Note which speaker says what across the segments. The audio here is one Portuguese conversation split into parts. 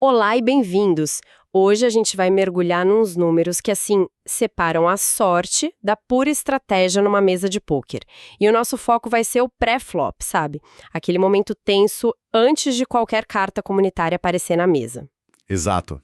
Speaker 1: Olá e bem-vindos! Hoje a gente vai mergulhar nos números que, assim, separam a sorte da pura estratégia numa mesa de pôquer. E o nosso foco vai ser o pré-flop, sabe? Aquele momento tenso antes de qualquer carta comunitária aparecer na mesa.
Speaker 2: Exato.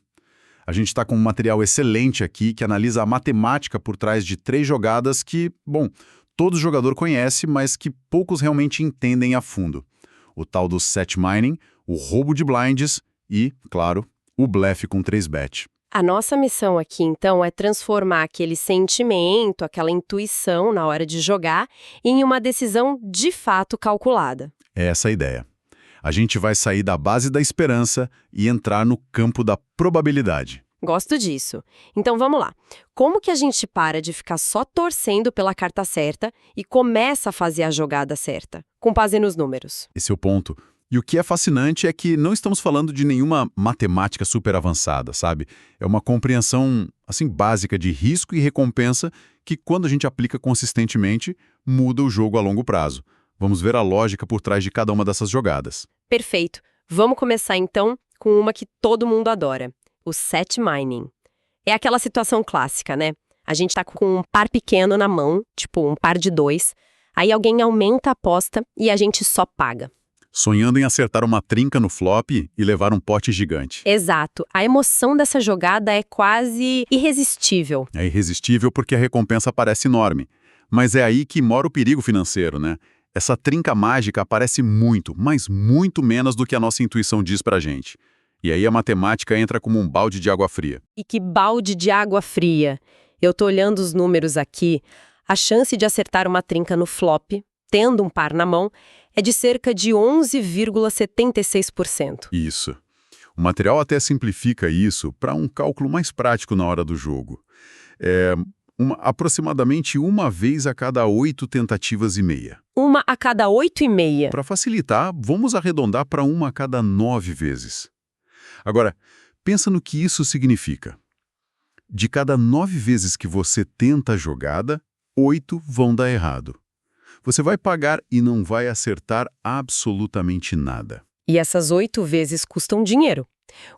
Speaker 2: A gente está com um material excelente aqui que analisa a matemática por trás de 3 jogadas que, bom, todo jogador conhece, mas que poucos realmente entendem a fundo. O tal do set mining, o roubo de blinds e, claro, o blefe com 3-bet.
Speaker 1: A nossa missão aqui, então, é transformar aquele sentimento, aquela intuição na hora de jogar, em uma decisão de fato calculada.
Speaker 2: É essa a ideia. A gente vai sair da base da esperança e entrar no campo da probabilidade.
Speaker 1: Gosto disso. Então vamos lá. Como que a gente para de ficar só torcendo pela carta certa e começa a fazer a jogada certa? Com base nos números.
Speaker 2: Esse é o ponto. E o que é fascinante é que não estamos falando de nenhuma matemática super avançada, sabe? É uma compreensão, assim, básica de risco e recompensa que, quando a gente aplica consistentemente, muda o jogo a longo prazo. Vamos ver a lógica por trás de cada uma dessas jogadas.
Speaker 1: Perfeito. Vamos começar então com uma que todo mundo adora. O set mining. É aquela situação clássica, né? A gente tá com um par pequeno na mão, tipo um par de 2, aí alguém aumenta a aposta e a gente só paga.
Speaker 2: Sonhando em acertar uma trinca no flop e levar um pote gigante.
Speaker 1: Exato. A emoção dessa jogada é quase irresistível.
Speaker 2: É irresistível porque a recompensa parece enorme. Mas é aí que mora o perigo financeiro, né? Essa trinca mágica aparece muito, mas muito menos do que a nossa intuição diz pra gente. E aí a matemática entra como um balde de água fria.
Speaker 1: E que balde de água fria. Eu tô olhando os números aqui. A chance de acertar uma trinca no flop, tendo um par na mão, é de cerca de 11,76%.
Speaker 2: Isso. O material até simplifica isso para um cálculo mais prático na hora do jogo. Aproximadamente uma vez a cada 8 tentativas e meia.
Speaker 1: Uma a cada 8,5.
Speaker 2: Para facilitar, vamos arredondar para uma a cada 9 vezes. Agora, pensa no que isso significa. De cada 9 vezes que você tenta a jogada, 8 vão dar errado. Você vai pagar e não vai acertar absolutamente nada.
Speaker 1: E essas 8 vezes custam dinheiro.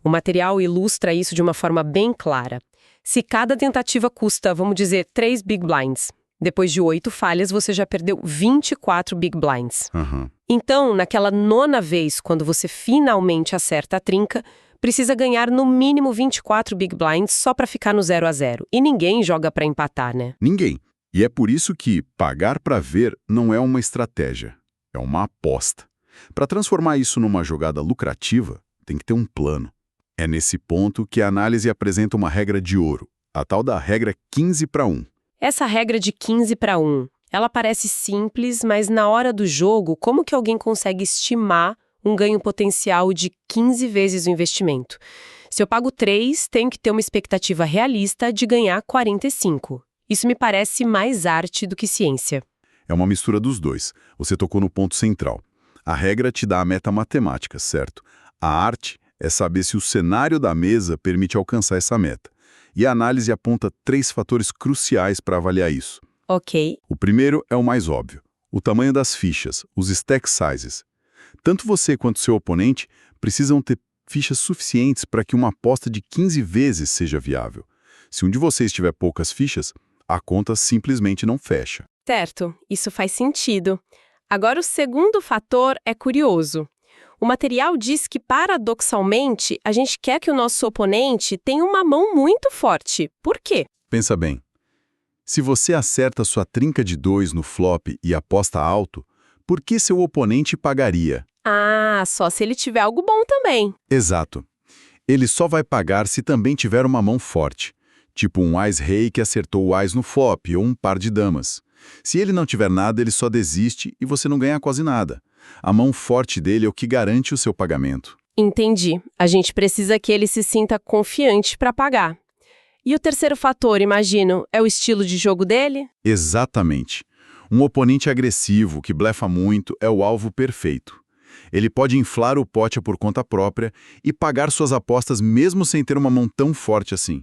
Speaker 1: O material ilustra isso de uma forma bem clara. Se cada tentativa custa, vamos dizer, 3 big blinds, depois de 8 falhas, você já perdeu 24 big blinds. Então, naquela 9ª vez, quando você finalmente acerta a trinca, precisa ganhar no mínimo 24 big blinds só para ficar no 0-0. E ninguém joga para empatar, né?
Speaker 2: Ninguém. E é por isso que pagar para ver não é uma estratégia, é uma aposta. Para transformar isso numa jogada lucrativa, tem que ter um plano. É nesse ponto que a análise apresenta uma regra de ouro, a tal da regra 15-1.
Speaker 1: Essa regra de 15-1, ela parece simples, mas na hora do jogo, como que alguém consegue estimar um ganho potencial de 15 vezes o investimento? Se eu pago 3, tenho que ter uma expectativa realista de ganhar 45. Isso me parece mais arte do que ciência.
Speaker 2: É uma mistura dos dois. Você tocou no ponto central. A regra te dá a meta matemática, certo? A arte é saber se o cenário da mesa permite alcançar essa meta. E a análise aponta 3 fatores cruciais para avaliar isso.
Speaker 1: Ok.
Speaker 2: O primeiro é o mais óbvio. O tamanho das fichas, os stack sizes. Tanto você quanto seu oponente precisam ter fichas suficientes para que uma aposta de 15 vezes seja viável. Se um de vocês tiver poucas fichas, a conta simplesmente não fecha.
Speaker 1: Certo, isso faz sentido. Agora, o segundo fator é curioso. O material diz que, paradoxalmente, a gente quer que o nosso oponente tenha uma mão muito forte. Por quê?
Speaker 2: Pensa bem. Se você acerta sua trinca de 2 no flop e aposta alto, por que seu oponente pagaria?
Speaker 1: Ah, só se ele tiver algo bom também.
Speaker 2: Exato. Ele só vai pagar se também tiver uma mão forte. Tipo um Ás-Rei que acertou o Ás no flop, ou um par de damas. Se ele não tiver nada, ele só desiste e você não ganha quase nada. A mão forte dele é o que garante o seu pagamento.
Speaker 1: Entendi. A gente precisa que ele se sinta confiante para pagar. E o terceiro fator, imagino, é o estilo de jogo dele?
Speaker 2: Exatamente. Um oponente agressivo, que blefa muito, é o alvo perfeito. Ele pode inflar o pote por conta própria e pagar suas apostas mesmo sem ter uma mão tão forte assim.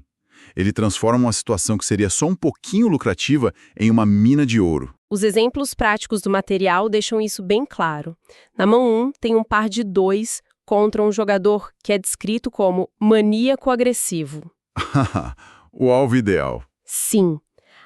Speaker 2: Ele transforma uma situação que seria só um pouquinho lucrativa em uma mina de ouro.
Speaker 1: Os exemplos práticos do material deixam isso bem claro. Na mão 1 tem um par de 2 contra um jogador que é descrito como maníaco-agressivo.
Speaker 2: O alvo ideal.
Speaker 1: Sim,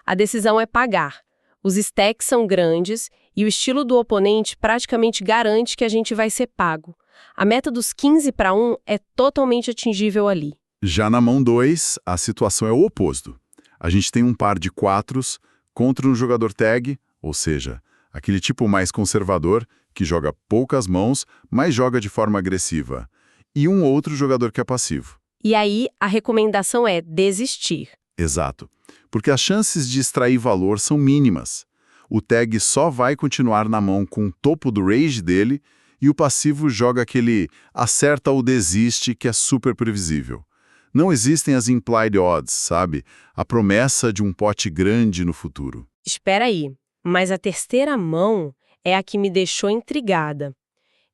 Speaker 1: a decisão é pagar. Os stacks são grandes e o estilo do oponente praticamente garante que a gente vai ser pago. A meta dos 15-1 é totalmente atingível ali.
Speaker 2: Já na mão 2, a situação é o oposto. A gente tem um par de 4s contra um jogador tag, ou seja, aquele tipo mais conservador, que joga poucas mãos, mas joga de forma agressiva. E um outro jogador que é passivo.
Speaker 1: E aí, a recomendação é desistir.
Speaker 2: Exato. Porque as chances de extrair valor são mínimas. O tag só vai continuar na mão com o topo do range dele e o passivo joga aquele acerta ou desiste que é super previsível. Não existem as implied odds, sabe? A promessa de um pote grande no futuro.
Speaker 1: Espera aí, mas a terceira mão é a que me deixou intrigada.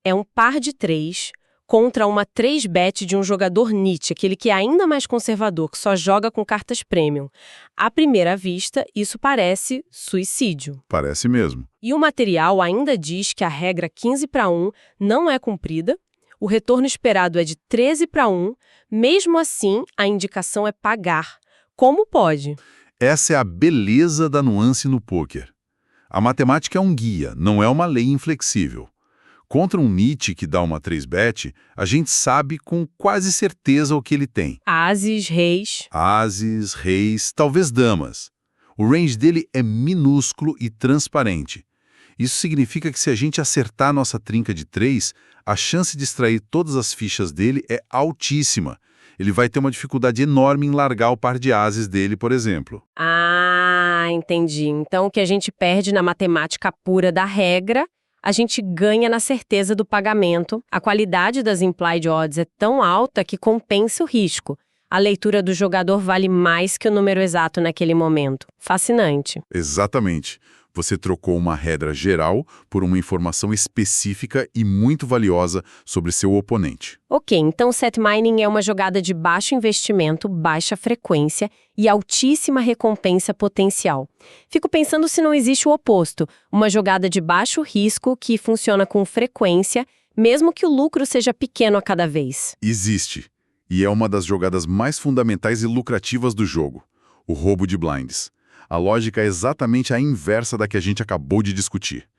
Speaker 1: É um par de 3 contra uma 3-bet de um jogador Nietzsche, aquele que é ainda mais conservador, que só joga com cartas premium. À primeira vista, isso parece suicídio.
Speaker 2: Parece mesmo.
Speaker 1: E o material ainda diz que a regra 15-1 não é cumprida, o retorno esperado é de 13-1, mesmo assim, a indicação é pagar. Como pode?
Speaker 2: Essa é a beleza da nuance no pôquer. A matemática é um guia, não é uma lei inflexível. Contra um Nietzsche que dá uma 3-bet, a gente sabe com quase certeza o que ele tem.
Speaker 1: Ases, reis.
Speaker 2: Ases, reis, talvez damas. O range dele é minúsculo e transparente. Isso significa que se a gente acertar nossa trinca de 3, a chance de extrair todas as fichas dele é altíssima. Ele vai ter uma dificuldade enorme em largar o par de ases dele, por exemplo.
Speaker 1: Ah, entendi. Então, o que a gente perde na matemática pura da regra, a gente ganha na certeza do pagamento. A qualidade das implied odds é tão alta que compensa o risco. A leitura do jogador vale mais que o número exato naquele momento. Fascinante.
Speaker 2: Exatamente. Você trocou uma regra geral por uma informação específica e muito valiosa sobre seu oponente.
Speaker 1: Ok, então set mining é uma jogada de baixo investimento, baixa frequência e altíssima recompensa potencial. Fico pensando se não existe o oposto, uma jogada de baixo risco que funciona com frequência, mesmo que o lucro seja pequeno a cada vez.
Speaker 2: Existe. E é uma das jogadas mais fundamentais e lucrativas do jogo. O roubo de blinds. A lógica é exatamente a inversa da que a gente acabou de discutir.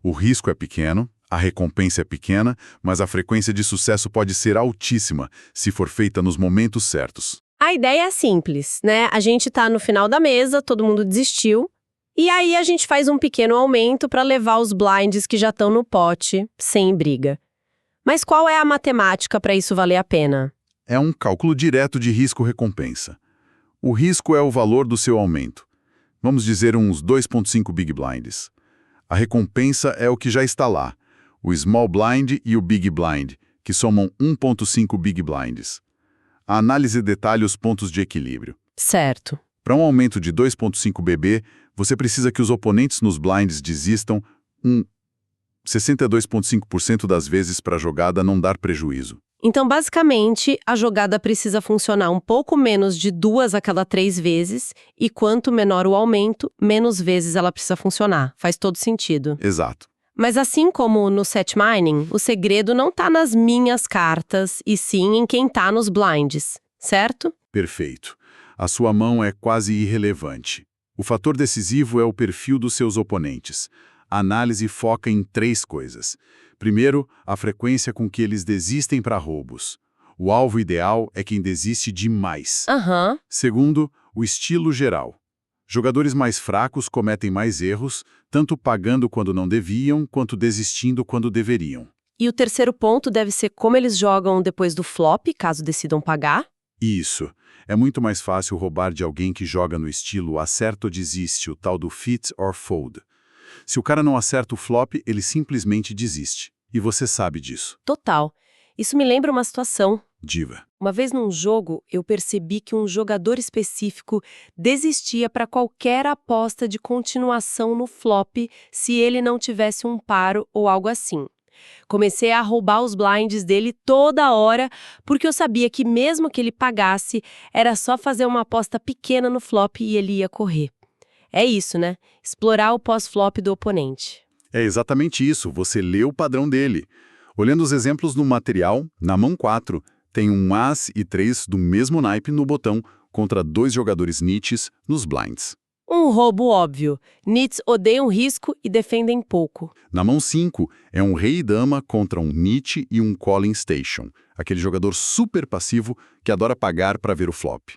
Speaker 2: O risco é pequeno, a recompensa é pequena, mas a frequência de sucesso pode ser altíssima, se for feita nos momentos certos.
Speaker 1: A ideia é simples, né? A gente tá no final da mesa, todo mundo desistiu, e aí a gente faz um pequeno aumento para levar os blinds que já estão no pote, sem briga. Mas qual é a matemática para isso valer a pena?
Speaker 2: É um cálculo direto de risco-recompensa. O risco é o valor do seu aumento. Vamos dizer uns 2,5 Big Blinds. A recompensa é o que já está lá, o Small Blind e o Big Blind, que somam 1,5 Big Blinds. A análise detalha os pontos de equilíbrio.
Speaker 1: Certo.
Speaker 2: Para um aumento de 2,5 BB, você precisa que os oponentes nos blinds desistam 62,5% das vezes para a jogada não dar prejuízo.
Speaker 1: Então, basicamente, a jogada precisa funcionar um pouco menos de 2 a cada 3 vezes, e quanto menor o aumento, menos vezes ela precisa funcionar. Faz todo sentido.
Speaker 2: Exato.
Speaker 1: Mas assim como no set mining, o segredo não tá nas minhas cartas, e sim em quem tá nos blinds, certo?
Speaker 2: Perfeito. A sua mão é quase irrelevante. O fator decisivo é o perfil dos seus oponentes. A análise foca em 3 coisas. Primeiro, a frequência com que eles desistem para roubos. O alvo ideal é quem desiste demais. Segundo, o estilo geral. Jogadores mais fracos cometem mais erros, tanto pagando quando não deviam, quanto desistindo quando deveriam.
Speaker 1: E o terceiro ponto deve ser como eles jogam depois do flop, caso decidam pagar?
Speaker 2: Isso. É muito mais fácil roubar de alguém que joga no estilo acerta ou desiste, o tal do fit or fold. Se o cara não acerta o flop, ele simplesmente desiste. E você sabe disso.
Speaker 1: Total. Isso me lembra uma situação.
Speaker 2: Diva.
Speaker 1: Uma vez num jogo, eu percebi que um jogador específico desistia para qualquer aposta de continuação no flop se ele não tivesse um paro ou algo assim. Comecei a roubar os blinds dele toda hora, porque eu sabia que mesmo que ele pagasse, era só fazer uma aposta pequena no flop e ele ia correr. É isso, né? Explorar o pós-flop do oponente.
Speaker 2: É exatamente isso, você lê o padrão dele. Olhando os exemplos no material, na mão 4, tem um As e 3 do mesmo naipe no botão contra 2 jogadores niches nos blinds.
Speaker 1: Um roubo óbvio. Nits odeiam risco e defendem pouco.
Speaker 2: Na mão 5, é um rei e dama contra um niche e um calling station, aquele jogador super passivo que adora pagar para ver o flop.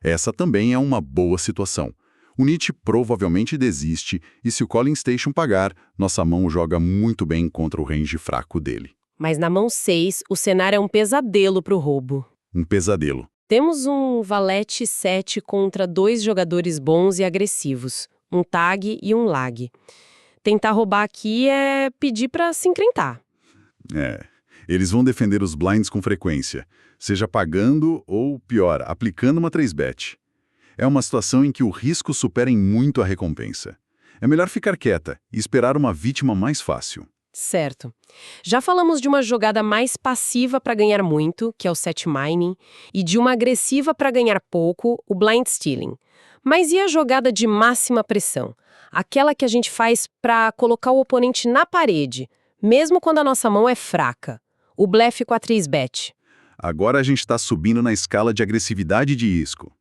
Speaker 2: Essa também é uma boa situação. O niche provavelmente desiste e se o calling station pagar, nossa mão joga muito bem contra o range fraco dele.
Speaker 1: Mas na mão 6, o cenário é um pesadelo para o roubo.
Speaker 2: Um pesadelo.
Speaker 1: Temos um valete 7 contra 2 jogadores bons e agressivos, um tag e um lag. Tentar roubar aqui é pedir para se encrentar.
Speaker 2: Eles vão defender os blinds com frequência, seja pagando ou, pior, aplicando uma 3-bet. É uma situação em que o risco supera em muito a recompensa. É melhor ficar quieta e esperar uma vítima mais fácil.
Speaker 1: Certo. Já falamos de uma jogada mais passiva para ganhar muito, que é o set mining, e de uma agressiva para ganhar pouco, o blind stealing. Mas e a jogada de máxima pressão? Aquela que a gente faz para colocar o oponente na parede, mesmo quando a nossa mão é fraca. O blefe com a 3-bet.
Speaker 2: Agora a gente está subindo na escala de agressividade de risco.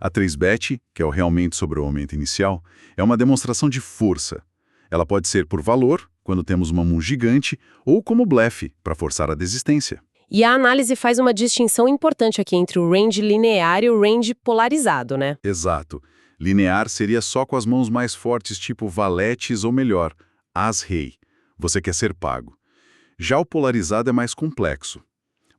Speaker 2: A 3-bet, que é o realmente sobre o aumento inicial, é uma demonstração de força. Ela pode ser por valor, quando temos uma mão gigante, ou como blefe, para forçar a desistência.
Speaker 1: E a análise faz uma distinção importante aqui entre o range linear e o range polarizado, né?
Speaker 2: Exato. Linear seria só com as mãos mais fortes, tipo valetes ou melhor, as-rei. Você quer ser pago. Já o polarizado é mais complexo.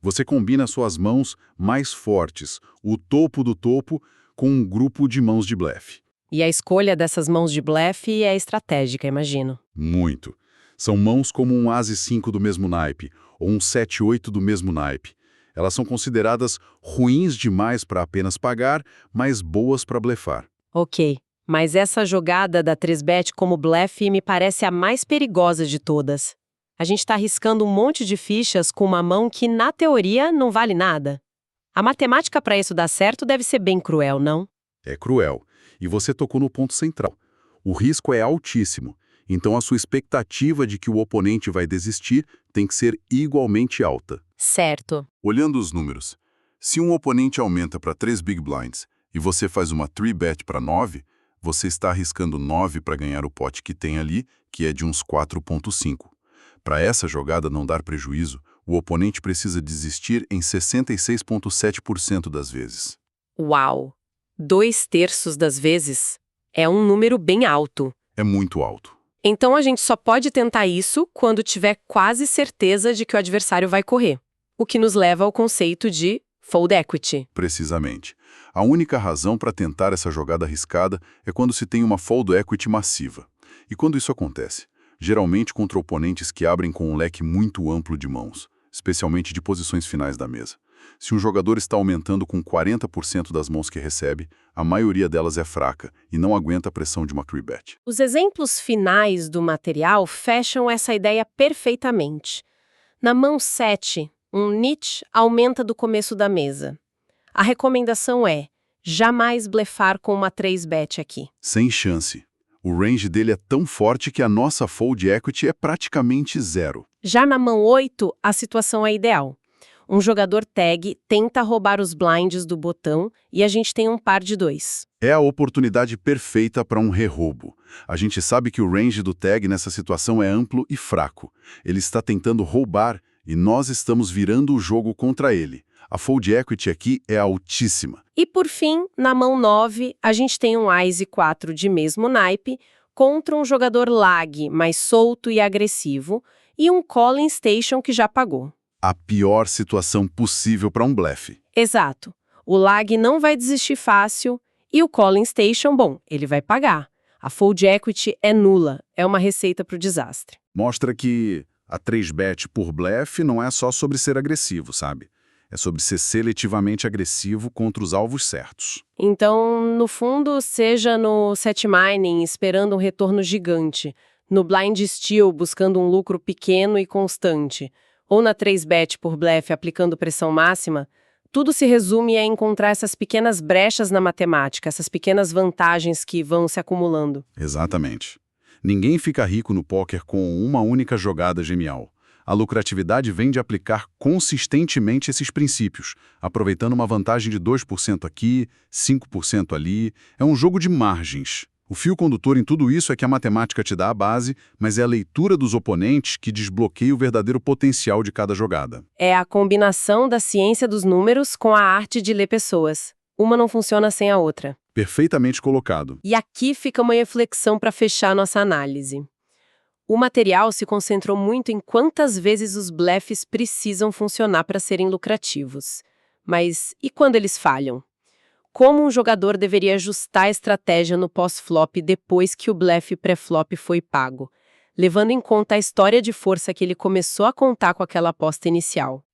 Speaker 2: Você combina suas mãos mais fortes, o topo do topo, com um grupo de mãos de blefe.
Speaker 1: E a escolha dessas mãos de blefe é estratégica, imagino.
Speaker 2: Muito. São mãos como um As-5 do mesmo naipe, ou um 7-8 do mesmo naipe. Elas são consideradas ruins demais para apenas pagar, mas boas para blefar.
Speaker 1: Ok, mas essa jogada da 3-bet como blefe me parece a mais perigosa de todas. A gente está arriscando um monte de fichas com uma mão que, na teoria, não vale nada. A matemática para isso dar certo deve ser bem cruel, não?
Speaker 2: É cruel. E você tocou no ponto central. O risco é altíssimo. Então a sua expectativa de que o oponente vai desistir tem que ser igualmente alta.
Speaker 1: Certo.
Speaker 2: Olhando os números, se um oponente aumenta para 3 big blinds e você faz uma 3-bet para 9, você está arriscando 9 para ganhar o pote que tem ali, que é de uns 4,5. Para essa jogada não dar prejuízo, o oponente precisa desistir em 66,7% das vezes.
Speaker 1: Uau! 2/3 das vezes? É um número bem alto.
Speaker 2: É muito alto.
Speaker 1: Então a gente só pode tentar isso quando tiver quase certeza de que o adversário vai correr. O que nos leva ao conceito de fold equity.
Speaker 2: Precisamente. A única razão para tentar essa jogada arriscada é quando se tem uma fold equity massiva. E quando isso acontece? Geralmente contra oponentes que abrem com um leque muito amplo de mãos, especialmente de posições finais da mesa. Se um jogador está aumentando com 40% das mãos que recebe, a maioria delas é fraca e não aguenta a pressão de uma 3-bet.
Speaker 1: Os exemplos finais do material fecham essa ideia perfeitamente. Na mão 7, um niche aumenta do começo da mesa. A recomendação é jamais blefar com uma 3-bet aqui.
Speaker 2: Sem chance. O range dele é tão forte que a nossa fold equity é praticamente zero.
Speaker 1: Já na mão 8, a situação é ideal. Um jogador tag tenta roubar os blinds do botão e a gente tem um par de 2.
Speaker 2: É a oportunidade perfeita para um re-roubo. A gente sabe que o range do tag nessa situação é amplo e fraco. Ele está tentando roubar e nós estamos virando o jogo contra ele. A fold equity aqui é altíssima.
Speaker 1: E por fim, na mão 9, a gente tem um Ás e 4 de mesmo naipe contra um jogador lag mais solto e agressivo e um calling station que já pagou.
Speaker 2: A pior situação possível para um blefe.
Speaker 1: Exato. O lag não vai desistir fácil e o calling station, bom, ele vai pagar. A fold equity é nula, é uma receita para o desastre.
Speaker 2: Mostra que a 3-bet por blefe não é só sobre ser agressivo, sabe? É sobre ser seletivamente agressivo contra os alvos certos.
Speaker 1: Então, no fundo, seja no set mining esperando um retorno gigante, no blind steal buscando um lucro pequeno e constante, ou na 3-bet por blefe aplicando pressão máxima, tudo se resume a encontrar essas pequenas brechas na matemática, essas pequenas vantagens que vão se acumulando.
Speaker 2: Exatamente. Ninguém fica rico no pôquer com uma única jogada genial. A lucratividade vem de aplicar consistentemente esses princípios, aproveitando uma vantagem de 2% aqui, 5% ali. É um jogo de margens. O fio condutor em tudo isso é que a matemática te dá a base, mas é a leitura dos oponentes que desbloqueia o verdadeiro potencial de cada jogada.
Speaker 1: É a combinação da ciência dos números com a arte de ler pessoas. Uma não funciona sem a outra.
Speaker 2: Perfeitamente colocado.
Speaker 1: E aqui fica uma reflexão para fechar nossa análise. O material se concentrou muito em quantas vezes os blefs precisam funcionar para serem lucrativos. Mas e quando eles falham? Como um jogador deveria ajustar a estratégia no pós-flop depois que o blefe pré-flop foi pago, levando em conta a história de força que ele começou a contar com aquela aposta inicial?